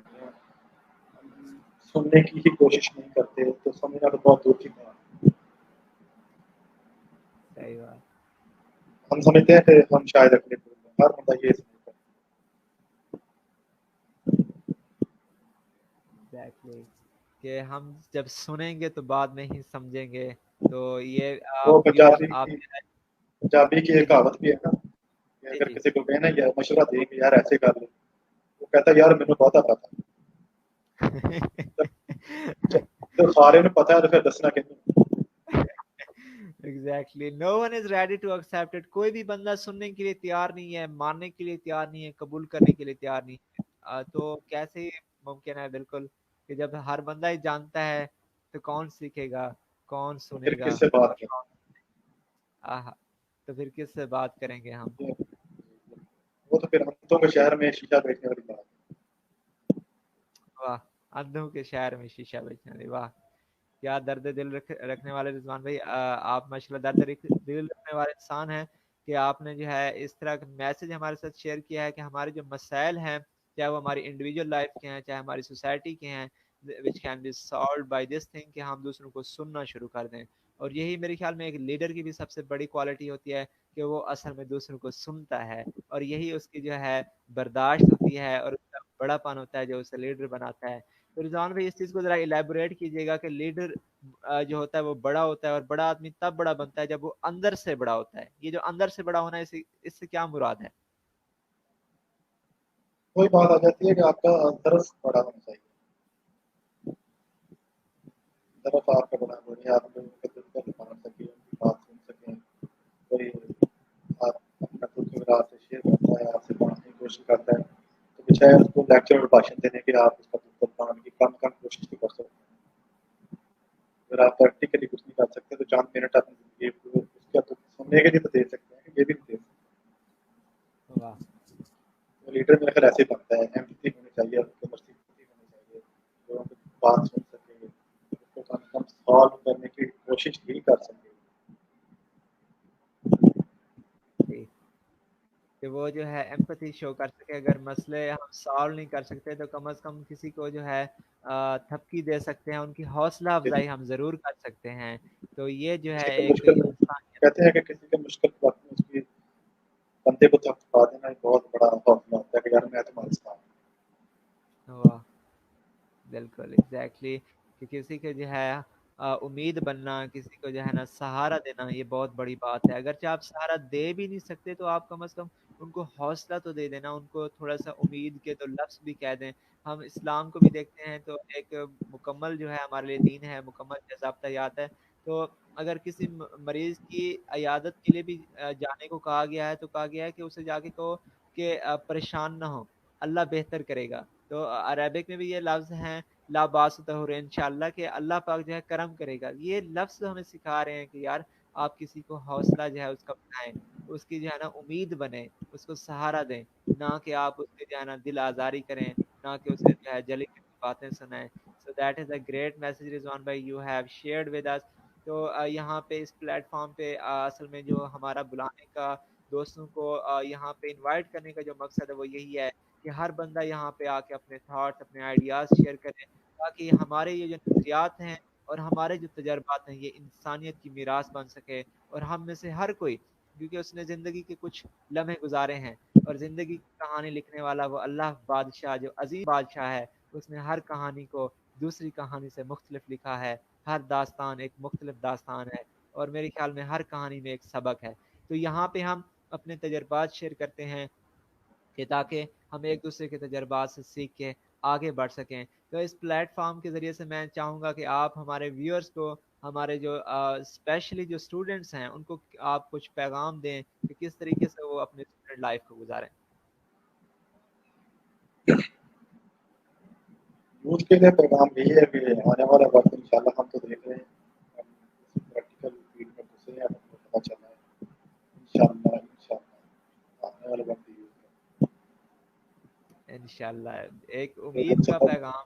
हम सुनने की ही कोशिश नहीं करते, तो समझना तो बहुत दूर की बात है। सही बात। हम समझते हैं कि हम शायद अपने हर बंदा ये समझता है। एग्जैक्टली, कि हम जब सुनेंगे तो बाद में ही समझेंगे। तो ये वो व्यूअर्स आप जो है, पंजाबी की जी एक जी कहावत भी है ना, कि जी अगर जी किसी को कहना यार मशवरा दे कि यार ऐसे कर ले, वो कहता है यार मैंने बहुत पता था। तो सारे ने पता है तो फिर दसना कहने। Exactly, no one is ready to accept it. कोई भी बंदा सुनने के लिए तैयार नहीं है, मानने के लिए तैयार नहीं है, कबूल करने के लिए तैयार नहीं है। तो कैसे मुमकिन है? बिल्कुल, कि जब हर बंदा ही जानता है तो कौन सीखेगा, कौन फिर सुनेगा किससे बात और कौन आहा, तो फिर किससे बात करेंगे हम? करें? वो तो फिर अंतों के शहर में शीशा बेचने वाली बात वाह, अंधों के शहर में शीशा बेचने वाली, वाह क्या दर्द दिल रखने वाले रिजवान भाई। आप माशाल्लाह दिल रखने वाले इंसान हैं कि आपने जो है इस तरह का मैसेज हमारे साथ शेयर किया है कि हमारे जो मसाइल हैं, चाहे वो हमारी इंडिविजुअल लाइफ के हैं, चाहे हमारी सोसाइटी के हैं, which can be solve by this thing, कि हम दूसरों को सुनना शुरू कर दें। और यही मेरे ख्याल में एक लीडर की भी सबसे बड़ी क्वालिटी होती है कि वो असल में दूसरों को सुनता है, और यही उसकी जो है बर्दाश्त होती है और उसका बड़ापन होता है जो उसे लीडर बनाता है। तो रिजवान भाई इस चीज़ को ज़रा इलेबोरेट कीजिएगा कि लीडर जो होता है वो बड़ा होता है, और बड़ा आदमी तब बड़ा बनता है जब वो अंदर से बड़ा होता है। ये जो अंदर से बड़ा होना है, इससे इससे क्या मुराद है? वही बात आ जाती है कि आपका तरफ बड़ा होना चाहिए। तरफ आपका बड़ा बड़ी आप लोगों के दिल को मान सके, उनकी बात सुन सकें। कोई आप अपना दुख रात से शेयर करता है, आपसे बांटने की कोशिश करता है, तो बजाय उसको लेक्चर और भाषण देने के आप उसका दुख बांटने की कम कम कोशिश भी कर सकते हैं। अगर आप प्रैक्टिकली कुछ नहीं कर सकते तो चंद मिनट अपनी जिंदगी को उसका दुख सुनने के लिए तो दे सकते हैं, ये भी नहीं दे सकते। वाह, तो लीडर मेरा ख्याल ऐसे ही बनता है, एम्पैथी होनी चाहिए, उनके अंदर सिंपैथी होनी चाहिए, लोगों की बात सुन सके, उसको कम से कम सॉल्व करने की कोशिश ही कर सके। जी, कि वो जो है एम्पैथी शो कर सके। अगर मसले हम सॉल्व नहीं कर सकते तो कम से कम किसी को जो है थपकी दे सकते हैं, उनकी हौसला अफजाई हम ज़रूर कर सकते हैं। तो ये जो है किसी के एक मुश्किल इंसानियत। कहते हैं कि किसी के मुश्किल वक्त में उसकी बंदे को थपथपा देना एक बहुत बड़ा हौसला होता है कि यार मैं तुम्हारे साथ हूँ। वाह, बिल्कुल एग्जैक्टली, कि किसी के जो है उम्मीद बनना, किसी को जो है ना सहारा देना, ये बहुत बड़ी बात है। अगरचे आप सहारा दे भी नहीं सकते तो आप कम से कम उनको हौसला तो दे देना, उनको थोड़ा सा उम्मीद के तो लफ्ज़ भी कह दें। हम इस्लाम को भी देखते हैं तो एक मुकम्मल जो है हमारे लिए दीन है, मुकम्मल ज़ाब्ता हयात है। तो अगर किसी मरीज़ की इयादत के लिए भी जाने को कहा गया है, तो कहा गया है कि उसे जाके कहो कि परेशान ना हो, अल्लाह बेहतर करेगा। तो अरबिक में भी ये लफ्ज़ हैं, ला बास तहुर, इंशाअल्लाह कि अल्लाह पाक जो है करम करेगा। ये लफ्ज़ हमें सिखा रहे हैं कि यार आप किसी को हौसला जो है उसका बनाएँ, उसकी जो है ना उम्मीद बने, उसको सहारा दें, ना कि आप उसके जो है ना दिल आज़ारी करें, ना कि उसे जो है जली की बातें सुनाएँ। So that is a great message Rizwan भाई you have shared with us. तो यहाँ पे इस प्लेटफ़ॉर्म पे असल में जो हमारा बुलाने का دوستوں کو یہاں پہ انوائٹ کرنے کا جو مقصد ہے وہ یہی ہے کہ ہر بندہ یہاں پہ آ کے اپنے تھاٹس اپنے آئیڈیاز شیئر کرے، تاکہ ہمارے یہ جو نظریات ہیں اور ہمارے جو تجربات ہیں یہ انسانیت کی میراث بن سکے، اور ہم میں سے ہر کوئی، کیونکہ اس نے زندگی کے کچھ لمحے گزارے ہیں، اور زندگی کی کہانی لکھنے والا وہ اللہ بادشاہ جو عظیم بادشاہ ہے، اس نے ہر کہانی کو دوسری کہانی سے مختلف لکھا ہے، ہر داستان ایک مختلف داستان ہے، اور میرے خیال میں ہر کہانی میں ایک سبق ہے۔ تو یہاں پہ ہم اپنے تجربات شیئر کرتے ہیں کہ تاکہ ہم ایک دوسرے کے تجربات سے سیکھ کے آگے بڑھ سکیں۔ تو اس پلیٹ فارم کے ذریعے سے میں چاہوں گا کہ آپ ہمارے ویورز کو، ہمارے جو اسپیشلی جو اسٹوڈنٹس ہیں ان کو آپ کچھ پیغام دیں کہ کس طریقے سے وہ اپنے اسٹوڈنٹ لائف کو گزاریں۔ یوتھ کے لیے پیغام یہی ہے کہ آنے والا وقت انشاءاللہ ہم تو دیکھ رہے ہیں، ہم پریکٹیکل فیلڈ میں گھسے ہیں، ہمیں پتہ چلا ہے انشاءاللہ آنے والا وقت یہی ہے۔ انشاءاللہ ایک لیکن امید کا پیغام۔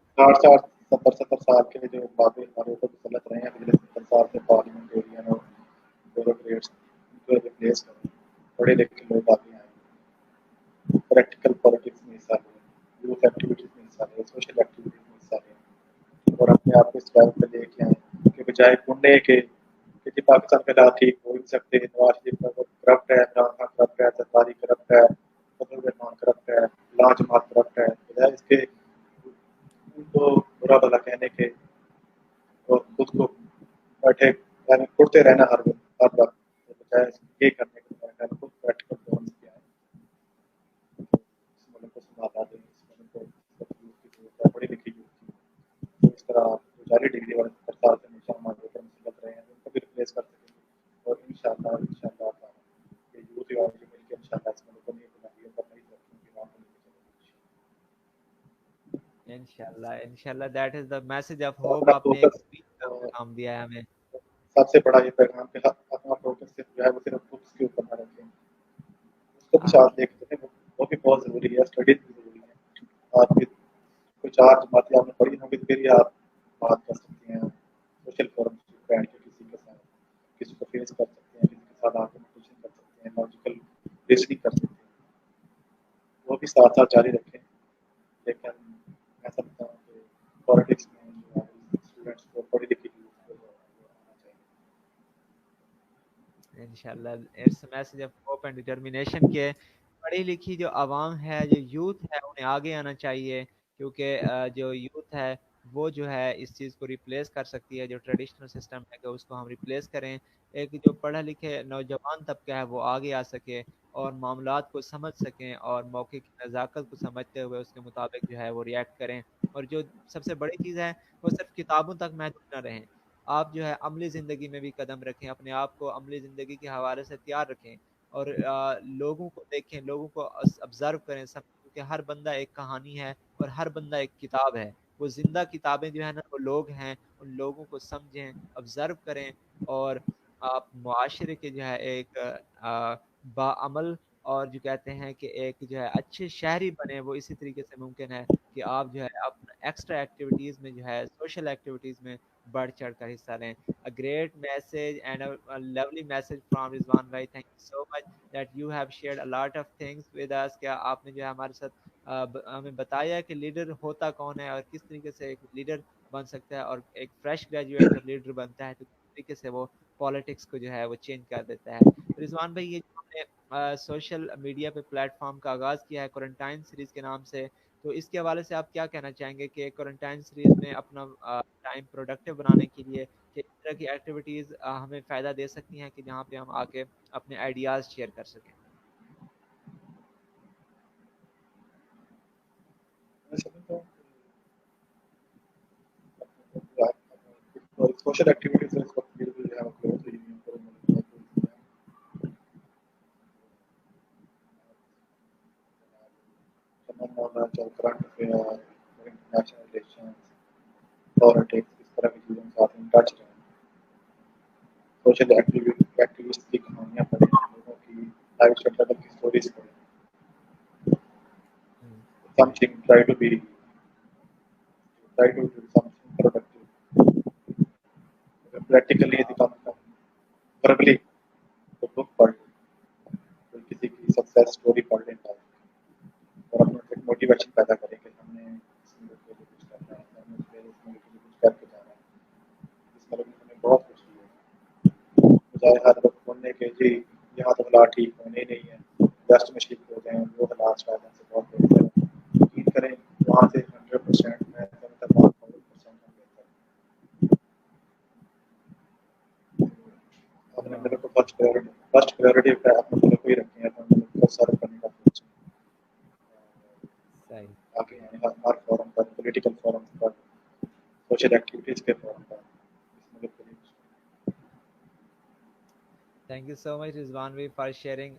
60 سال کے جو بابے ہمارے اوپر مسلط رہے ہیں پچھلے 70 سال سے پارلیمنٹیرین اور بیوروکریٹس ان کو ریپلیس کریں، پڑھے لکھے لوگ آگے آئیں، پریکٹیکل پالیٹکس میں حصہ لیں، یوتھ ایکٹیویٹیز میں حصہ لیں، سوشل ایکٹیویٹیز میں حصہ لیں، اور اپنے آپ کو اس لیول پہ لے کے آئیں کہ بجائے ڈھونڈنے کے کہ جی پاکستان میں لا ٹھیک ہو ہی نہیں سکتے، نواز شریف کا کرپٹ ہے، عمران خان کرپٹ ہے، زرداری کرپٹ ہے، فضل الرحمان کرپٹ ہے، لا جماعت کرپٹ ہے، بجائے اس کے ان کو برا بھلا کہنے کے اور خود کو بیٹھے یعنی اڑتے رہنا ہر وقت، بجائے یہ کرنے کے بجائے خود پریکٹیکل پرابلمس کیا ہے، اس ملک کو سنبھالا دیں، اس ملک کو یوتھ کی ضرورت ہے، پڑھی لکھی یوتھ کی، تو اس طرح جعلی ڈگری والے 70 سال سے ہمیشہ ہمارے اوپر مسلط رہے ہیں ان کو بھی ریپلیس کر سکیں گے، اور انشاءاللہ یہ یوتھ ایوانجی مل کے انشاءاللہ اس ملک کو نئی بلندیوں پر نئی ترقیوں کی راہ پر لے کے انشاءاللہ انشاءاللہ that is the message of چلیں گے۔ ہوپ۔ اپنا آپ نے ایک فوکس امید کا پیغام دیا ہے ہمیں۔ سب سے بڑا یہ پیغام کہ اپنا فوکس صرف جو ہے وہ صرف بکس کے اوپر نہ رکھیں، اس کو بھی ساتھ لے کے چلیں، وہ بھی بہت ضروری ہے، اسٹڈیز بھی ضروری ہے۔ آپ کی کوئی 4 جماعتیں آپ نے پڑھی ہوں گی پھر ہی آپ بات کر سکتی ہیں سوشل فورم بیٹھ کے کسی کے ساتھ، کسی کو فیس کر سکتے ہیں، کسی کے ساتھ آرگومنٹیشن کر سکتے ہیں، لاجیکل ریزننگ کر سکتے ہیں، وہ بھی ساتھ ساتھ جاری رکھیں۔ لیکن میں سمجھتا ہوں کہ پالیٹکس میں جو ہے اسٹوڈنٹس کو پڑھی لکھی یوتھ کو جو ہے وہ آنا چاہیے۔ انشاءاللہ its message of hope and determination کہ پڑھی لکھی جو عوام ہے، جو یوتھ ہے، انہیں آگے آنا چاہیے، کیونکہ جو یوتھ ہے وہ جو ہے اس چیز کو ریپلیس کر سکتی ہے، جو ٹریڈیشنل سسٹم ہے کہ اس کو ہم ریپلیس کریں، ایک جو پڑھا لکھے نوجوان طبقہ ہے وہ آگے آ سکے اور معاملات کو سمجھ سکیں، اور موقع کی نزاکت کو سمجھتے ہوئے اس کے مطابق جو ہے وہ ریئیکٹ کریں، اور جو سب سے بڑی چیز ہے وہ صرف کتابوں تک محدود نہ رہیں، آپ جو ہے عملی زندگی میں بھی قدم رکھیں، اپنے آپ کو عملی زندگی کے حوالے سے تیار رکھیں، اور لوگوں کو دیکھیں، لوگوں کو آبزرو کریں، سب، کیونکہ ہر بندہ ایک کہانی ہے اور ہر بندہ ایک کتاب ہے، وہ زندہ کتابیں جو ہے نا وہ لوگ ہیں، ان لوگوں کو سمجھیں، آبزرو کریں، اور آپ معاشرے کے جو ہے ایک باعمل اور جو کہتے ہیں کہ ایک جو ہے اچھے شہری بنے، وہ اسی طریقے سے ممکن ہے کہ آپ جو ہے اپنا ایکسٹرا ایکٹیویٹیز میں جو ہے سوشل ایکٹیویٹیز میں بڑھ چڑھ کر حصہ لیں۔ A great message and a lovely message from Rizwan bhai. Thank you so much that you have shared a lot of things with us. کیا آپ نے جو ہے ہمارے ساتھ ہمیں بتایا کہ لیڈر ہوتا کون ہے اور کس طریقے سے ایک لیڈر بن سکتا ہے، اور ایک فریش گریجویٹ جب لیڈر بنتا ہے تو کس طریقے سے وہ پالیٹکس کو جو ہے وہ چینج کر دیتا ہے۔ تو رضوان بھائی، یہ جو ہم نے سوشل میڈیا پہ پلیٹ فارم کا آغاز کیا ہے کوارنٹائن سیریز کے نام سے، تو اس کے حوالے سے آپ کیا کہنا چاہیں گے کہ کوارنٹائن سیریز میں اپنا ٹائم پروڈکٹیو بنانے کے لیے کہ اس طرح کی ایکٹیویٹیز ہمیں فائدہ دے سکتی ہیں کہ جہاں پہ ہم آ کے اپنے آئیڈیاز شیئر کر سکیں؟ میں سمجھتا ہوں کہ سوشل ایکٹیویٹیز اس وقت بالکل جو ہے وہ کلوز ہوئی ہوئی ہیں پورے ملک میں، تمام معاملات جو current affair, international relations, politics, اس طرح کی چیزوں کے ساتھ ان ٹچ رہیں، سوشل ایکٹیوسٹ کی کہانیاں پڑھیں، لوگوں کی لائف اسٹرگل کی اسٹوریز پڑھیں، something try to do something productive. Practically the verbally تو بک پڑھ لیں، کوئی کسی सक्सेस स्टोरी पढ़ लें और अपने एक मोटिवेशन पैदा करें कि हमने इस मुल्क के लिए कुछ करना है, हमने इस मुल्क के लिए कुछ करके जाना है, इस मुल्क ने हमें बहुत कुछ दिया है, बजाय हर वक्त बोलने के जी यहाँ तो हालात ठीक होने ही नहीं है, वेस्ट में शिफ्ट हो जाएँ, वो हालात शायद हमसे बहुत बेहतर है, यकीन करें वहाँ से 100% मैं समझता हूँ 1000% हम बेहतर हैं। अपने मुल्क को फर्स्ट प्रायोरिटी पे अपने मुल्क को ही रखें, अपने मुल्क को सर्व करने का सोचें। सही। आगे आएँ हर फोरम पर, पॉलिटिकल फोरम पर, सोशल एक्टिविटीज़ के फोरम पर इस मुल्क के लिए कुछ Thank you so much, Rizwan bhai, for sharing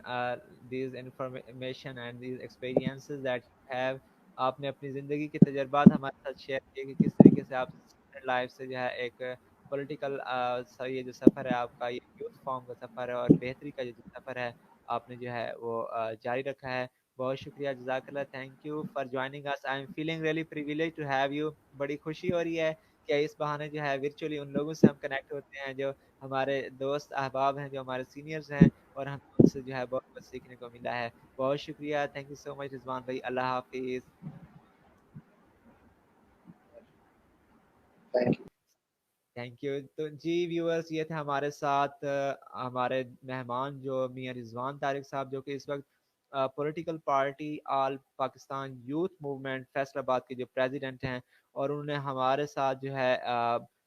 these information and these experiences that you have. आपने अपनी ज़िंदगी के तजर्बात हमारे साथ शेयर किए कि किस तरीके से आप लाइफ से जो है एक पॉलिटिकल ये जो सफ़र है आपका, ये यूथ फॉर्म का सफ़र है और बेहतरी का जो सफ़र है आपने जो है वो जारी रखा है। बहुत शुक्रिया, जज़ाकल्लाह, thank you for joining us. I am feeling really privilege to have you. बड़ी खुशी हो रही है कि इस बहाने जो है वर्चुअली उन लोगों से हम कनेक्ट होते हैं जो हमारे दोस्त अहबाब हैं, जो हमारे सीनियर्स हैं, और हमें उनसे जो है बहुत कुछ सीखने को मिला है। बहुत शुक्रिया, thank you so much Rizwan भाई, अल्लाह हाफिज़। Thank you. Thank you. तो जी व्यूअर्स, ये थे हमारे साथ हमारे मेहमान जो मियां रिजवान तारिक साहब, जो कि इस वक्त पॉलिटिकल पार्टी आल पाकिस्तान यूथ मूवमेंट फैसलाबाद के जो प्रेसिडेंट हैं, और उन्होंने हमारे साथ जो है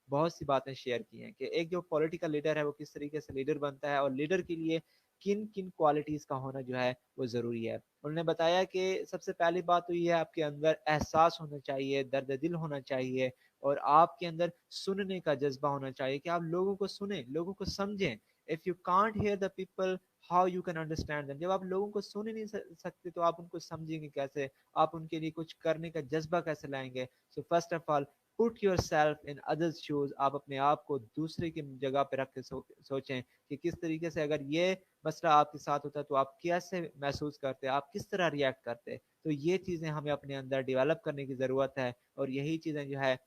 बहुत सी बातें शेयर की हैं कि एक जो पॉलिटिकल लीडर है वो किस तरीके से लीडर बनता है, और लीडर के लिए किन किन क्वालिटीज़ का होना जो है वो ज़रूरी है। उन्होंने बताया कि सबसे पहली बात तो ये है, आपके अंदर एहसास होना चाहिए, दर्द दिल होना चाहिए, और आपके अंदर सुनने का जज्बा होना चाहिए कि आप लोगों को सुने, लोगों को समझें। If you can't hear the people, how you can understand them. जब आप लोगों को सुन ही नहीं सकते तो आप उनको समझेंगे कैसे, आप उनके लिए कुछ करने का जज्बा कैसे लाएंगे। So first of all, put your self in others shoes. आप अपने आप को दूसरे की जगह पे रख के सोचें कि किस तरीके से अगर ये मसला आपके साथ होता है तो आप कैसे महसूस करते, आप किस तरह रिएक्ट करते। तो ये चीज़ें हमें अपने अंदर डेवलप करने की ज़रूरत है, और यही चीज़ें जो है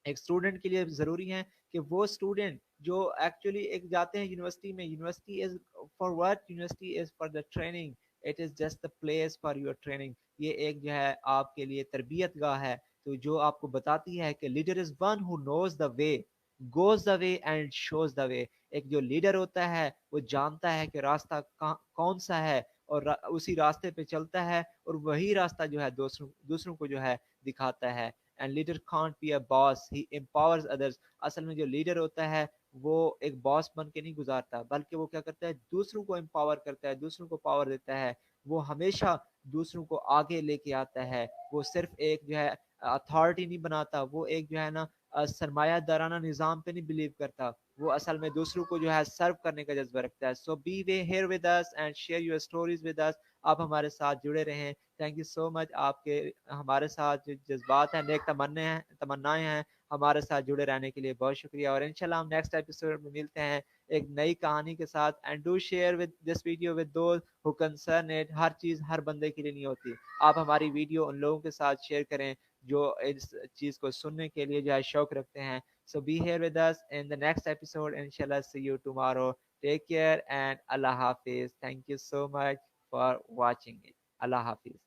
एक स्टूडेंट के लिए ज़रूरी है कि वो स्टूडेंट जो एक्चुअली एक जाते हैं यूनिवर्सिटी में, university is for what, university is for the training, it is just the place for your training. ये एक जो है आपके लिए तरबियत गाह है, तो जो आपको बताती है कि leader is one who knows the way, goes the way and shows the way. एक जो लीडर होता है वो जानता है कि रास्ता कौन सा है, और उसी रास्ते पे चलता है, और वही रास्ता जो है दूसरों दूसरों को जो है दिखाता है। And leader can't be a boss, he empowers others. असल में जो लीडर होता है वो एक बॉस बन के नहीं गुजारता, बल्कि वो क्या करता है, दूसरों को एम्पावर करता है, दूसरों को पावर देता है। वो हमेशा दूसरों को आगे लेके आता है। वो सिर्फ एक जो है अथॉरिटी नहीं बनाता, वो एक जो है ना सरमायादाराना निज़ाम पे नहीं बिलीव करता, वो असल में दूसरों को जो है सर्व करने का जज्बा रखता है। So be way here with us and share your stories with us. आप हमारे साथ जुड़े रहें। Thank you so much. आपके हमारे साथ जो जज्बात हैं, नेक तमन्नाएं हैं, हमारे साथ जुड़े रहने के लिए बहुत शुक्रिया, और इंशाल्लाह हम नेक्स्ट एपिसोड में मिलते हैं एक नई कहानी के साथ। And do share with this video with those who concern it. हर चीज़ हर बंदे के लिए नहीं होती। आप हमारी वीडियो उन लोगों के साथ शेयर करें जो इस चीज़ को सुनने के लिए जो है शौक रखते हैं। So be here with us in the next episode, इंशाल्लाह see you tomorrow. Take care and अल्लाह हाफिज़। Thank you so much for watching it. अल्लाह हाफिज़।